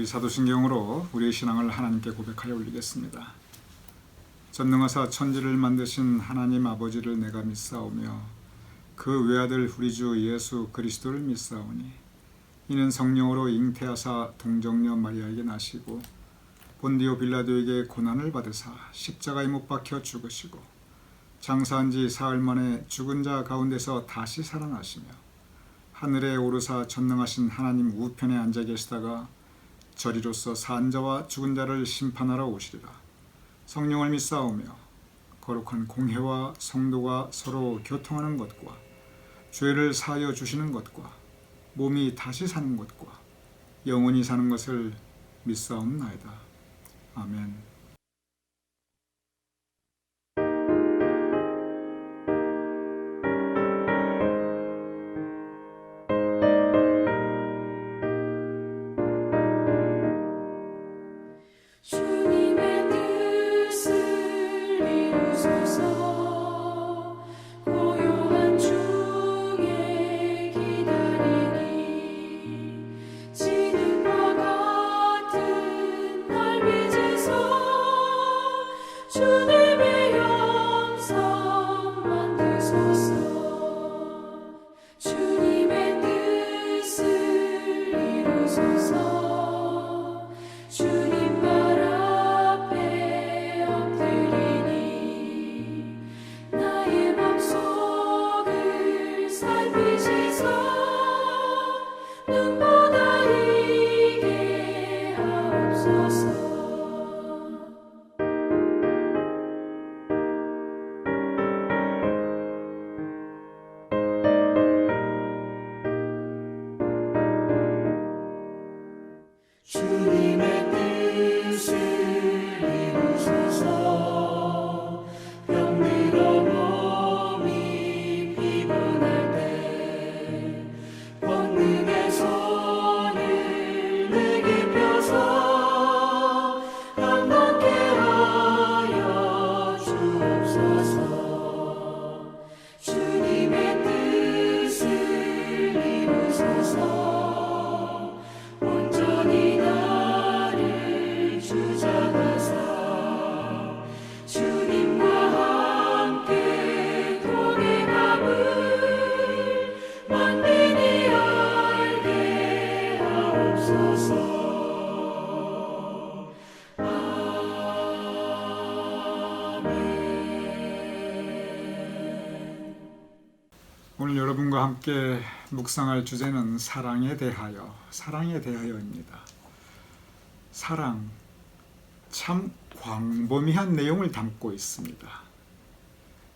우리 사도신경으로 우리의 신앙을 하나님께 고백하여 올리겠습니다. 전능하사 천지를 만드신 하나님 아버지를 내가 믿사오며 그 외아들 우리 주 예수 그리스도를 믿사오니 이는 성령으로 잉태하사 동정녀 마리아에게 나시고 본디오 빌라도에게 고난을 받으사 십자가에 못 박혀 죽으시고 장사한 지 사흘 만에 죽은 자 가운데서 다시 살아나시며 하늘에 오르사 전능하신 하나님 우편에 앉아 계시다가 저리로서 산 자와 죽은 자를 심판하러 오시리라. 성령을 믿사오며 거룩한 공회와 성도가 서로 교통하는 것과 죄를 사하여 주시는 것과 몸이 다시 사는 것과 영원히 사는 것을 믿사옵나이다. 아멘. 오늘 여러분과 함께 묵상할 주제는 사랑에 대하여입니다. 사랑, 참 광범위한 내용을 담고 있습니다.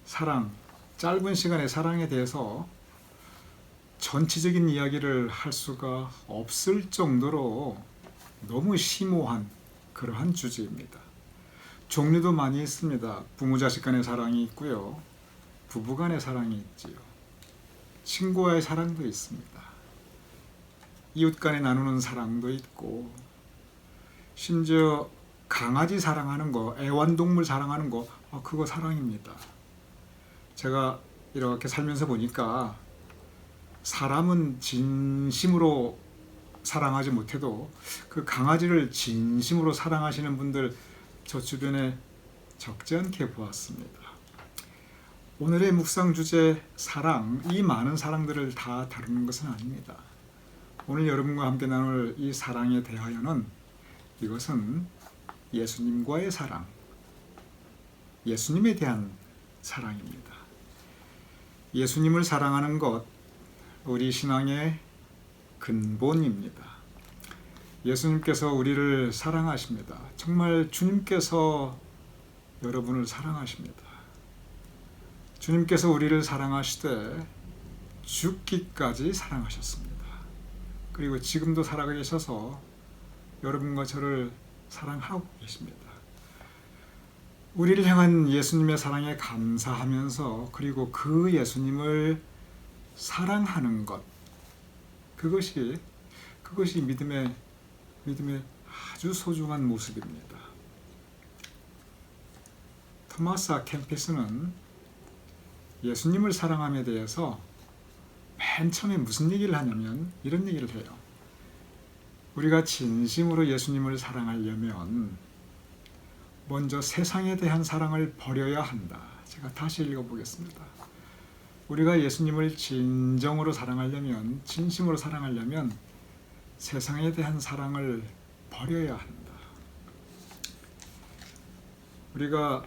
사랑, 짧은 시간에 사랑에 대해서 전체적인 이야기를 할 수가 없을 정도로 너무 심오한 그러한 주제입니다. 종류도 많이 있습니다. 부모 자식 간의 사랑이 있고요. 부부 간의 사랑이 있지요. 친구와의 사랑도 있습니다. 이웃 간에 나누는 사랑도 있고, 심지어 강아지 사랑하는 거, 애완동물 사랑하는 거, 그거 사랑입니다. 제가 이렇게 살면서 보니까 사람은 진심으로 사랑하지 못해도 그 강아지를 진심으로 사랑하시는 분들 저 주변에 적지 않게 보았습니다. 오늘의 묵상 주제 사랑, 이 많은 사랑들을 다 다루는 것은 아닙니다. 오늘 여러분과 함께 나눌 이 사랑에 대하여는 이것은 예수님과의 사랑, 예수님에 대한 사랑입니다. 예수님을 사랑하는 것, 우리 신앙의 근본입니다. 예수님께서 우리를 사랑하십니다. 정말 주님께서 여러분을 사랑하십니다. 주님께서 우리를 사랑하시되 죽기까지 사랑하셨습니다. 그리고 지금도 살아계셔서 여러분과 저를 사랑하고 계십니다. 우리를 향한 예수님의 사랑에 감사하면서 그리고 그 예수님을 사랑하는 것, 그것이 믿음의 아주 소중한 모습입니다. 토마스 아 캠피스는 예수님을 사랑함에 대해서 맨 처음에 무슨 얘기를 하냐면 이런 얘기를 해요. 우리가 진심으로 예수님을 사랑하려면 먼저 세상에 대한 사랑을 버려야 한다. 제가 다시 읽어보겠습니다. 우리가 예수님을 진정으로 사랑하려면, 진심으로 사랑하려면 세상에 대한 사랑을 버려야 한다. 우리가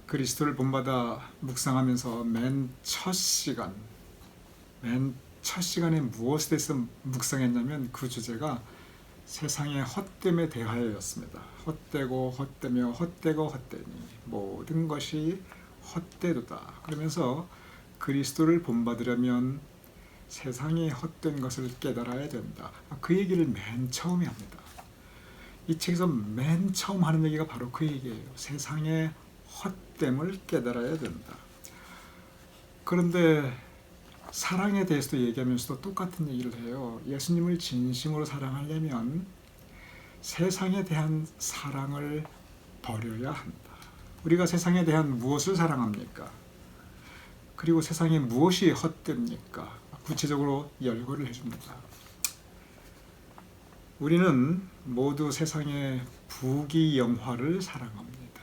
그리스도를 본받아 묵상하면서 맨 첫 시간에 무엇에 대해서 묵상했냐면 그 주제가 세상의 헛됨에 대하여였습니다. 헛되고 헛되며 헛되고 헛되니 모든 것이 헛되도다. 그러면서 그리스도를 본받으려면 세상의 헛된 것을 깨달아야 된다. 그 얘기를 맨 처음에 합니다. 이 책에서 맨 처음 하는 얘기가 바로 그 얘기예요. 세상의 헛됨을 깨달아야 된다. 그런데 사랑에 대해서도 얘기하면서도 똑같은 얘기를 해요. 예수님을 진심으로 사랑하려면 세상에 대한 사랑을 버려야 한다. 우리가 세상에 대한 무엇을 사랑합니까? 그리고 세상에 무엇이 헛됩니까? 구체적으로 열거를 해줍니다. 우리는 모두 세상의 부귀영화를 사랑합니다.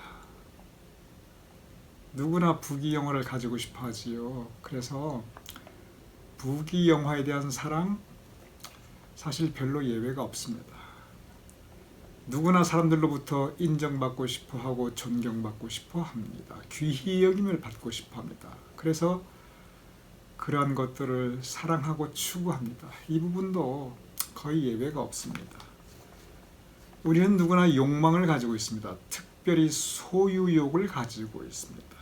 누구나 부귀영화를 가지고 싶어 하지요. 그래서 부귀영화에 대한 사랑, 사실 별로 예외가 없습니다. 누구나 사람들로부터 인정받고 싶어 하고 존경받고 싶어 합니다. 귀히 여김을 받고 싶어 합니다. 그래서 그러한 것들을 사랑하고 추구합니다. 이 부분도 거의 예외가 없습니다. 우리는 누구나 욕망을 가지고 있습니다. 특별히 소유욕을 가지고 있습니다.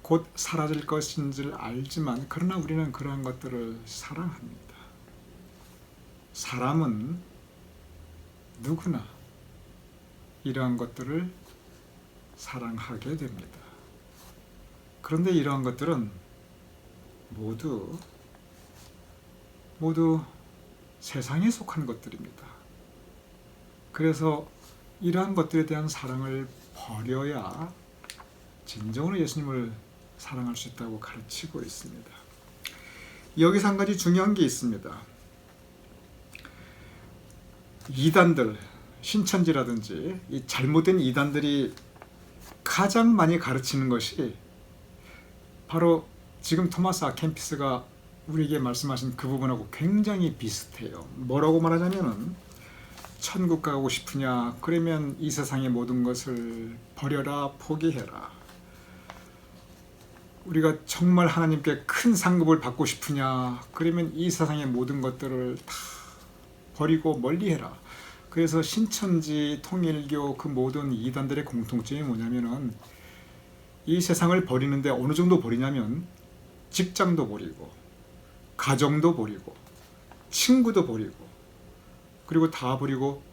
곧 사라질 것인 줄 알지만 그러나 우리는 그러한 것들을 사랑합니다. 사람은 누구나 이러한 것들을 사랑하게 됩니다. 그런데 이러한 것들은 모두 세상에 속한 것들입니다. 그래서 이러한 것들에 대한 사랑을 버려야 진정으로 예수님을 사랑할 수 있다고 가르치고 있습니다. 여기서 한 가지 중요한 게 있습니다. 이단들, 신천지라든지 이 잘못된 이단들이 가장 많이 가르치는 것이 바로 지금 토마스 아 캠피스가 우리에게 말씀하신 그 부분하고 굉장히 비슷해요. 뭐라고 말하자면은 천국 가고 싶으냐? 그러면 이 세상의 모든 것을 버려라, 포기해라. 우리가 정말 하나님께 큰 상급을 받고 싶으냐? 그러면 이 세상의 모든 것들을 다 버리고 멀리해라. 그래서 신천지, 통일교 그 모든 이단들의 공통점이 뭐냐면은 이 세상을 버리는데 어느 정도 버리냐면 직장도 버리고 가정도 버리고 친구도 버리고 그리고 다 버리고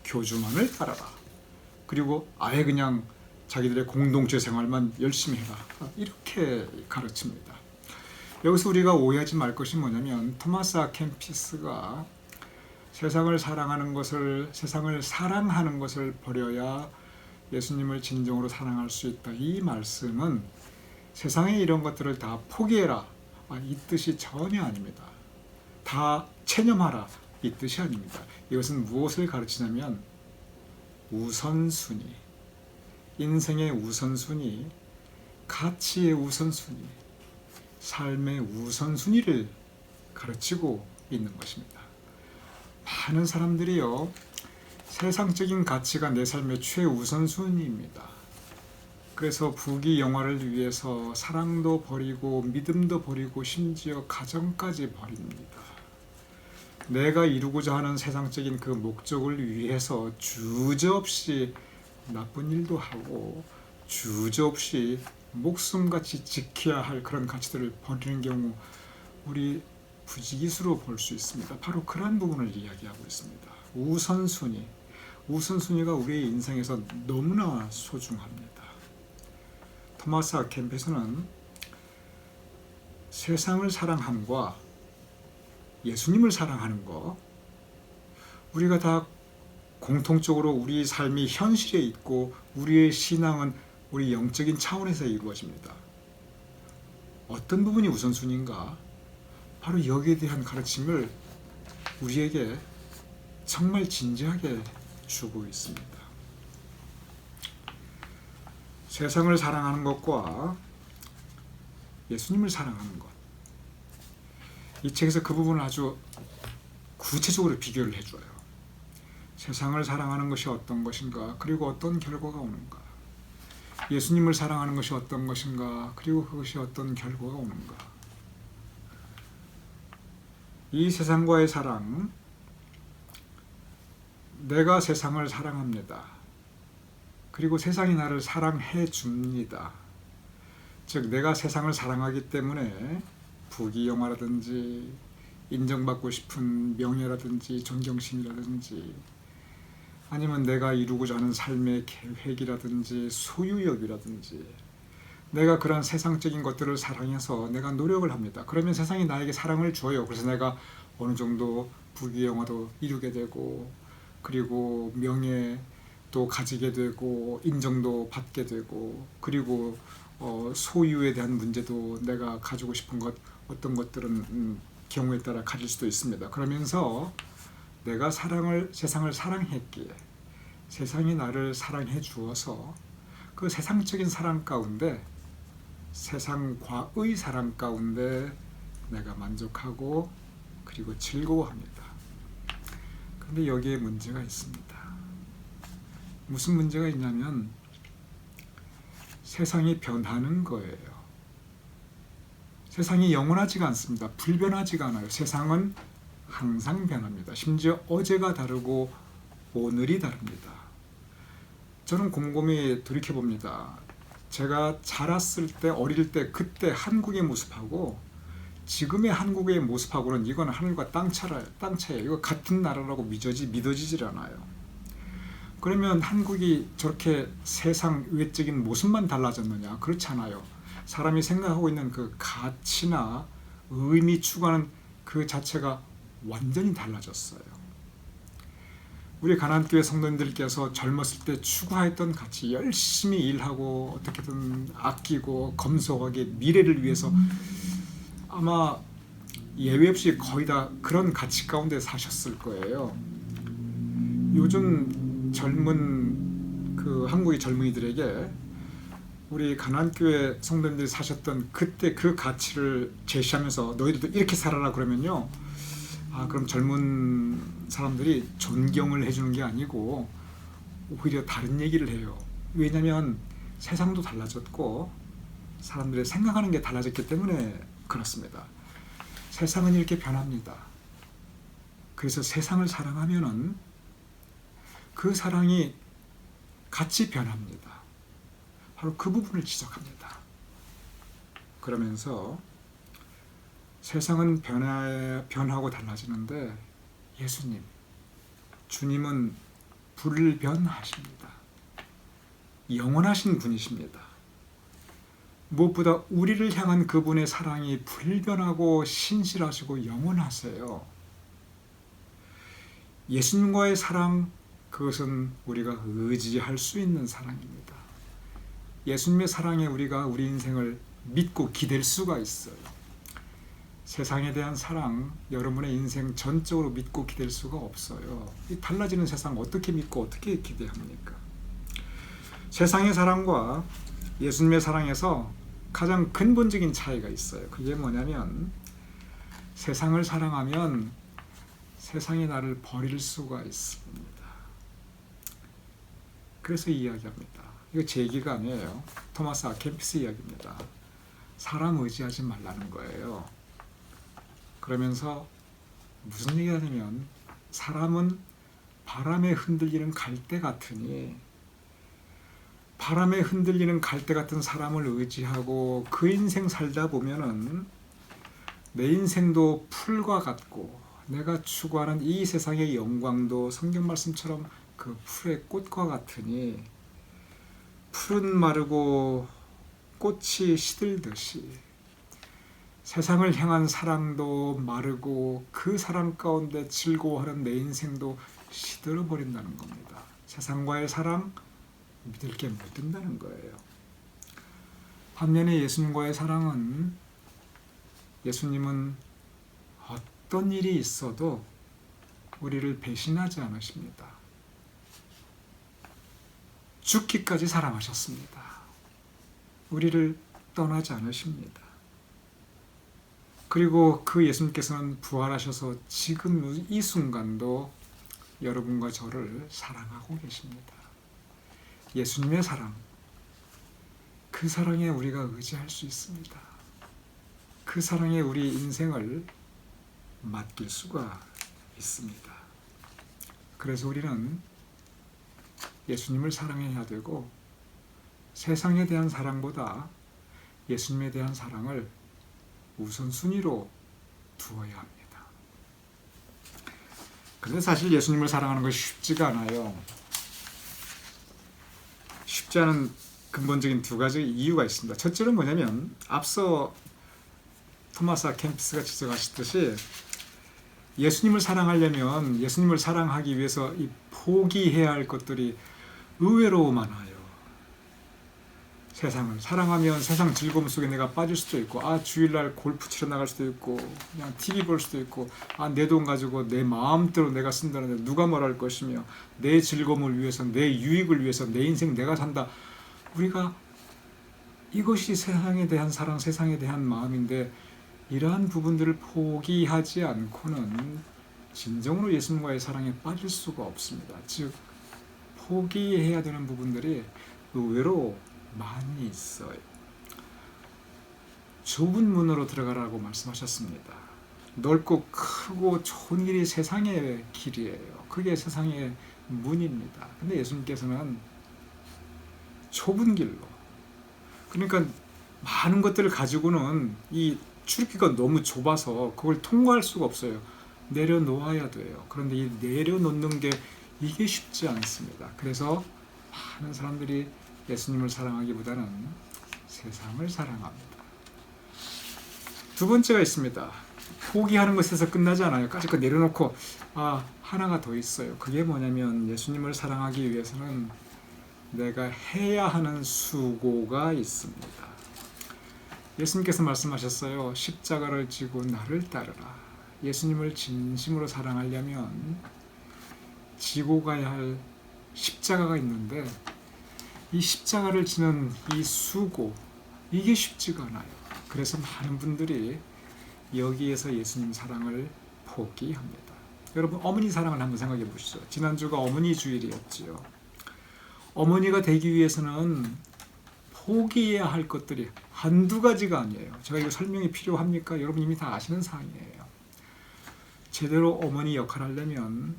교주만을 따라라. 그리고 아예 그냥 자기들의 공동체 생활만 열심히 해라. 이렇게 가르칩니다. 여기서 우리가 오해하지 말 것이 뭐냐면 토마스 아 캠피스가 세상을 사랑하는 것을 버려야 예수님을 진정으로 사랑할 수 있다. 이 말씀은 세상의 이런 것들을 다 포기해라. 이 뜻이 전혀 아닙니다. 다 체념하라 이 뜻이 아닙니다. 이것은 무엇을 가르치냐면 우선순위, 인생의 우선순위, 가치의 우선순위, 삶의 우선순위를 가르치고 있는 것입니다. 많은 사람들이요, 세상적인 가치가 내 삶의 최우선순위입니다. 그래서 부귀영화를 위해서 사랑도 버리고 믿음도 버리고 심지어 가정까지 버립니다. 내가 이루고자 하는 세상적인 그 목적을 위해서 주저없이 나쁜 일도 하고 주저없이 목숨같이 지켜야 할 그런 가치들을 버리는 경우 우리 부지기수로 볼 수 있습니다. 바로 그런 부분을 이야기하고 있습니다. 우선순위가 우리의 인생에서 너무나 소중합니다. 토마스 아켄피스는 세상을 사랑함과 예수님을 사랑하는 것, 우리가 다 공통적으로 우리 삶이 현실에 있고 우리의 신앙은 우리 영적인 차원에서 이루어집니다. 어떤 부분이 우선순위인가? 바로 여기에 대한 가르침을 우리에게 정말 진지하게 주고 있습니다. 세상을 사랑하는 것과 예수님을 사랑하는 것, 이 책에서 그 부분을 아주 구체적으로 비교를 해줘요. 세상을 사랑하는 것이 어떤 것인가, 그리고 어떤 결과가 오는가. 예수님을 사랑하는 것이 어떤 것인가, 그리고 그것이 어떤 결과가 오는가. 이 세상과의 사랑, 내가 세상을 사랑합니다. 그리고 세상이 나를 사랑해 줍니다. 즉 내가 세상을 사랑하기 때문에 부귀영화라든지 인정받고 싶은 명예라든지 존경심이라든지 아니면 내가 이루고자 하는 삶의 계획이라든지 소유욕이라든지 내가 그런 세상적인 것들을 사랑해서 내가 노력을 합니다. 그러면 세상이 나에게 사랑을 줘요. 그래서 내가 어느 정도 부귀영화도 이루게 되고 그리고 명예도 가지게 되고 인정도 받게 되고 그리고 소유에 대한 문제도 내가 가지고 싶은 것 어떤 것들은 경우에 따라 가질 수도 있습니다. 그러면서 내가 세상을 사랑했기에 세상이 나를 사랑해 주어서 그 세상적인 사랑 가운데 세상과의 사랑 가운데 내가 만족하고 그리고 즐거워합니다. 그런데 여기에 문제가 있습니다. 무슨 문제가 있냐면 세상이 변하는 거예요. 세상이 영원하지가 않습니다. 불변하지가 않아요. 세상은 항상 변합니다. 심지어 어제가 다르고 오늘이 다릅니다. 저는 곰곰이 돌이켜봅니다. 제가 자랐을 때 어릴 때 그때 한국의 모습하고 지금의 한국의 모습하고는 이건 하늘과 땅 차이예요. 이거 같은 나라라고 믿어지질 않아요. 그러면 한국이 저렇게 세상 외적인 모습만 달라졌느냐? 그렇지 않아요. 사람이 생각하고 있는 그 가치나 의미 추구하는 그 자체가 완전히 달라졌어요. 우리 가나안교회 성도님들께서 젊었을 때 추구했던 가치, 열심히 일하고 어떻게든 아끼고 검소하게 미래를 위해서 아마 예외 없이 거의 다 그런 가치 가운데 사셨을 거예요. 요즘 젊은 그 한국의 젊은이들에게 우리 가나안교회 성도님들이 사셨던 그때 그 가치를 제시하면서 너희들도 이렇게 살아라 그러면요, 그럼 젊은 사람들이 존경을 해주는 게 아니고 오히려 다른 얘기를 해요. 왜냐하면 세상도 달라졌고 사람들의 생각하는 게 달라졌기 때문에 그렇습니다. 세상은 이렇게 변합니다. 그래서 세상을 사랑하면은 그 사랑이 같이 변합니다. 바로 그 부분을 지적합니다. 그러면서 세상은 변하고 달라지는데 예수님, 주님은 불변하십니다. 영원하신 분이십니다. 무엇보다 우리를 향한 그분의 사랑이 불변하고 신실하시고 영원하세요. 예수님과의 사랑, 그것은 우리가 의지할 수 있는 사랑입니다. 예수님의 사랑에 우리가 우리 인생을 믿고 기댈 수가 있어요. 세상에 대한 사랑, 여러분의 인생 전적으로 믿고 기댈 수가 없어요. 이 달라지는 세상 어떻게 믿고 어떻게 기대합니까? 세상의 사랑과 예수님의 사랑에서 가장 근본적인 차이가 있어요. 그게 뭐냐면 세상을 사랑하면 세상이 나를 버릴 수가 있습니다. 그래서 이 이야기합니다. 이거 제 얘기가 아니에요. 토마스 아 켐피스 이야기입니다. 사람 의지하지 말라는 거예요. 그러면서 무슨 얘기가 되냐면 사람은 바람에 흔들리는 갈대 같으니 바람에 흔들리는 갈대 같은 사람을 의지하고 그 인생 살다 보면은 내 인생도 풀과 같고 내가 추구하는 이 세상의 영광도 성경 말씀처럼 그 풀의 꽃과 같으니 풀은 마르고 꽃이 시들듯이 세상을 향한 사랑도 마르고 그 사랑 가운데 즐거워하는 내 인생도 시들어 버린다는 겁니다. 세상과의 사랑 믿을 게 못 된다는 거예요. 반면에 예수님과의 사랑은 예수님은 어떤 일이 있어도 우리를 배신하지 않으십니다. 죽기까지 사랑하셨습니다. 우리를 떠나지 않으십니다. 그리고 그 예수님께서는 부활하셔서 지금 이 순간도 여러분과 저를 사랑하고 계십니다. 예수님의 사랑, 그 사랑에 우리가 의지할 수 있습니다. 그 사랑에 우리 인생을 맡길 수가 있습니다. 그래서 우리는 예수님을 사랑해야 되고 세상에 대한 사랑보다 예수님에 대한 사랑을 우선순위로 두어야 합니다. 그런데 사실 예수님을 사랑하는 것이 쉽지가 않아요. 쉽지 않은 근본적인 두 가지 이유가 있습니다. 첫째는 뭐냐면 앞서 토마스 아 켐피스가 지적하셨듯이 예수님을 사랑하려면 예수님을 사랑하기 위해서 이 포기해야 할 것들이 의외로 많아요. 세상을 사랑하면 세상 즐거움 속에 내가 빠질 수도 있고 주일날 골프 치러 나갈 수도 있고 그냥 TV 볼 수도 있고 내 돈 가지고 내 마음대로 내가 쓴다는데 누가 뭐라 할 것이며 내 즐거움을 위해서 내 유익을 위해서 내 인생 내가 산다. 우리가 이것이 세상에 대한 사랑, 세상에 대한 마음인데 이러한 부분들을 포기하지 않고는 진정으로 예수님과의 사랑에 빠질 수가 없습니다. 즉 포기해야 되는 부분들이 의외로 많이 있어요. 좁은 문으로 들어가라고 말씀하셨습니다. 넓고 크고 좋은 길이 세상의 길이에요. 그게 세상의 문입니다. 근데 예수님께서는 좁은 길로, 그러니까 많은 것들을 가지고는 이 출입기가 너무 좁아서 그걸 통과할 수가 없어요. 내려놓아야 돼요. 그런데 이 내려놓는 게 이게 쉽지 않습니다. 그래서 많은 사람들이 예수님을 사랑하기보다는 세상을 사랑합니다. 두 번째가 있습니다. 포기하는 것에서 끝나지 않아요. 까짓 거 내려놓고 하나가 더 있어요. 그게 뭐냐면 예수님을 사랑하기 위해서는 내가 해야 하는 수고가 있습니다. 예수님께서 말씀하셨어요. 십자가를 지고 나를 따르라. 예수님을 진심으로 사랑하려면 지고 가야 할 십자가가 있는데 이 십자가를 지는 이 수고, 이게 쉽지가 않아요. 그래서 많은 분들이 여기에서 예수님 사랑을 포기합니다. 여러분 어머니 사랑을 한번 생각해 보시죠. 지난주가 어머니 주일이었지요. 어머니가 되기 위해서는 포기해야 할 것들이 한두 가지가 아니에요. 제가 이거 설명이 필요합니까? 여러분 이미 다 아시는 사항이에요. 제대로 어머니 역할을 하려면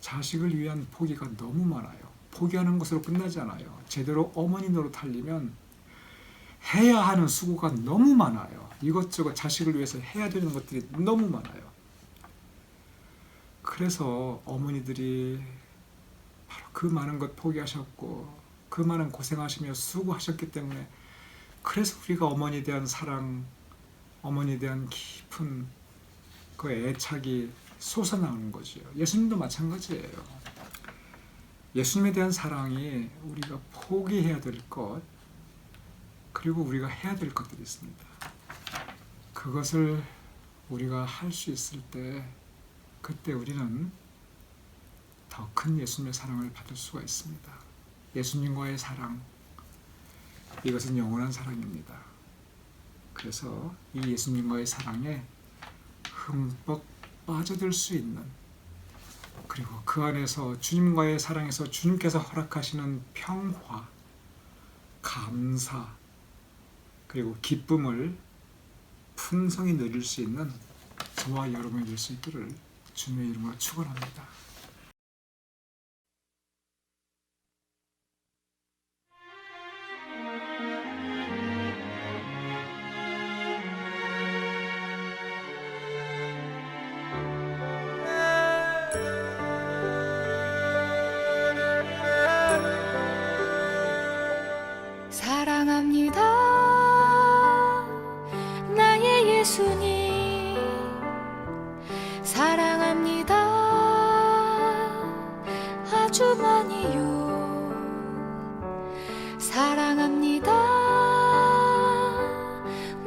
자식을 위한 포기가 너무 많아요. 포기하는 것으로 끝나지 않아요. 제대로 어머니 노릇하려면 해야 하는 수고가 너무 많아요. 이것저것 자식을 위해서 해야 되는 것들이 너무 많아요. 그래서 어머니들이 바로 그 많은 것 포기하셨고 그 많은 고생하시며 수고하셨기 때문에 그래서 우리가 어머니에 대한 사랑, 어머니에 대한 깊은 그 애착이 솟아나오는 거죠. 예수님도 마찬가지예요. 예수님에 대한 사랑이 우리가 포기해야 될 것, 그리고 우리가 해야 될 것들이 있습니다. 그것을 우리가 할 수 있을 때 그때 우리는 더 큰 예수님의 사랑을 받을 수가 있습니다. 예수님과의 사랑, 이것은 영원한 사랑입니다. 그래서 이 예수님과의 사랑에 흠뻑 빠져들 수 있는, 그리고 그 안에서 주님과의 사랑에서 주님께서 허락하시는 평화, 감사, 그리고 기쁨을 풍성히 누릴 수 있는 저와 여러분이 될 수 있기를 주님의 이름으로 축원합니다. 사랑합니다 나의 예수님, 사랑합니다 아주 많이요, 사랑합니다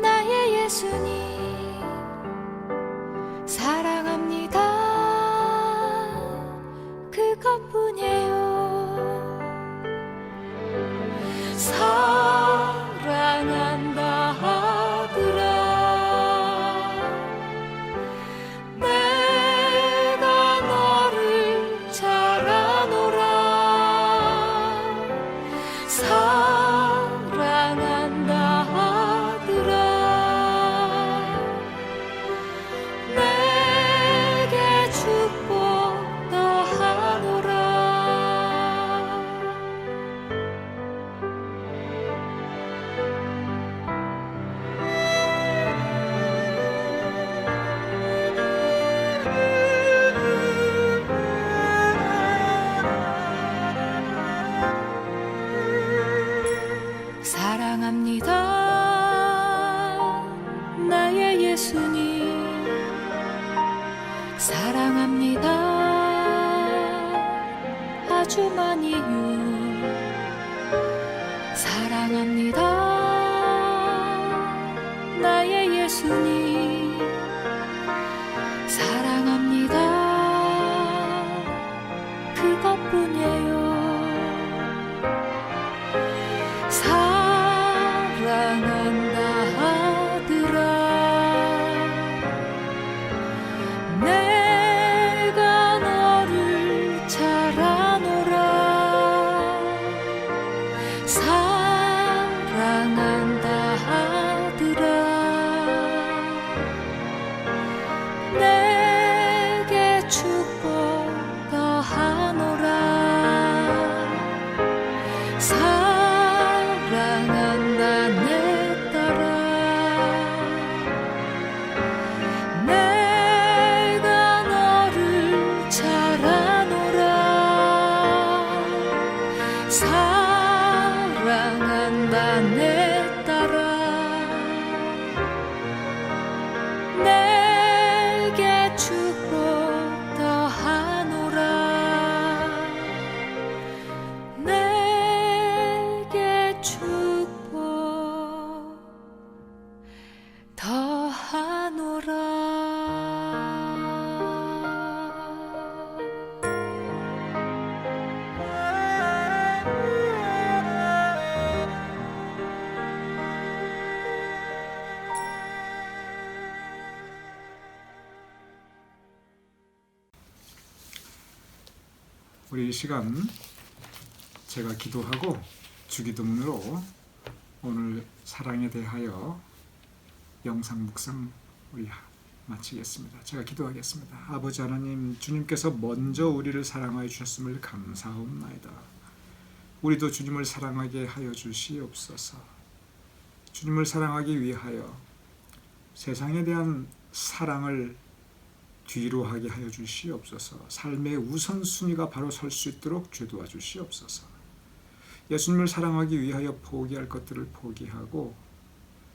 나의 예수님, 사랑합니다 그것뿐이에요. 사랑한다 하더라 내가 너를 잘 아노라. 사랑한다 하더라 내게 축복 더하노라. 사랑합니다 나의 예수님, 사랑합니다 아주 많이요, 사랑합니다 나의 예수님, 사랑합니다 그것뿐이에요. 사랑한다 하더라 내가 너를 잘 아노라. 사랑한다 하더라 내게 축복 더하노라. 사랑한다 내 딸아 내가 너를 잘 아노라. 사랑한다 내 딸아 내게 축복 더하노라. 내게 축복 우리 이 시간 제가 기도하고 주기도문으로 오늘 사랑에 대하여 영상 묵상 우리 마치겠습니다. 제가 기도하겠습니다. 아버지 하나님, 주님께서 먼저 우리를 사랑하여 주셨음을 감사하옵나이다. 우리도 주님을 사랑하게 하여 주시옵소서. 주님을 사랑하기 위하여 세상에 대한 사랑을 뒤로 하게 하여 주시옵소서. 삶의 우선순위가 바로 설 수 있도록 주도와 주시옵소서. 예수님을 사랑하기 위하여 포기할 것들을 포기하고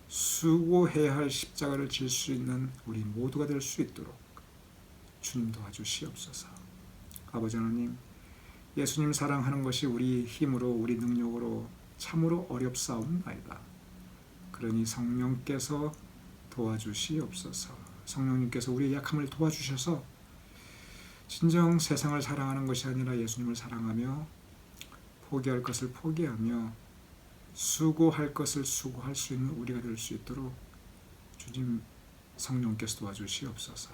수고해야 할 십자가를 질 수 있는 우리 모두가 될 수 있도록 주님 도와주시옵소서. 아버지 하나님, 예수님 사랑하는 것이 우리 힘으로 우리 능력으로 참으로 어렵사옵나이다. 그러니 성령께서 도와주시옵소서. 성령님께서 우리의 약함을 도와주셔서 진정 세상을 사랑하는 것이 아니라 예수님을 사랑하며 포기할 것을 포기하며 수고할 것을 수고할 수 있는 우리가 될 수 있도록 주님 성령께서 도와주시옵소서.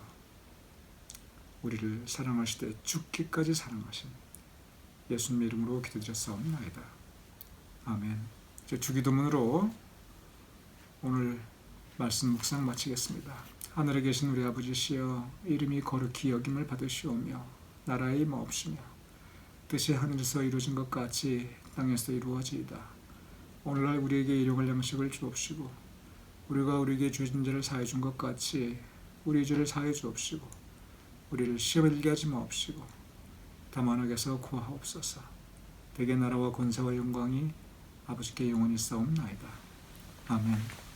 우리를 사랑하시되 죽기까지 사랑하신 예수님 이름으로 기도드렸사옵나이다. 아멘. 이제 주기도문으로 오늘 말씀 묵상 마치겠습니다. 하늘에 계신 우리 아버지시여, 이름이 거룩히 여김을 받으시오며 나라의 임하옵시며 뜻이 하늘에서 이루어진 것 같이 땅에서 이루어지이다. 오늘날 우리에게 일용할 양식을 주옵시고 우리가 우리에게 주신 죄를 사해 준 것 같이 우리 죄를 사해 주옵시고 우리를 시험에 들게 하지 마옵시고 다만 악에서 구하옵소서. 대개 나라와 권세와 영광이 아버지께 영원히 싸움나이다. 아멘.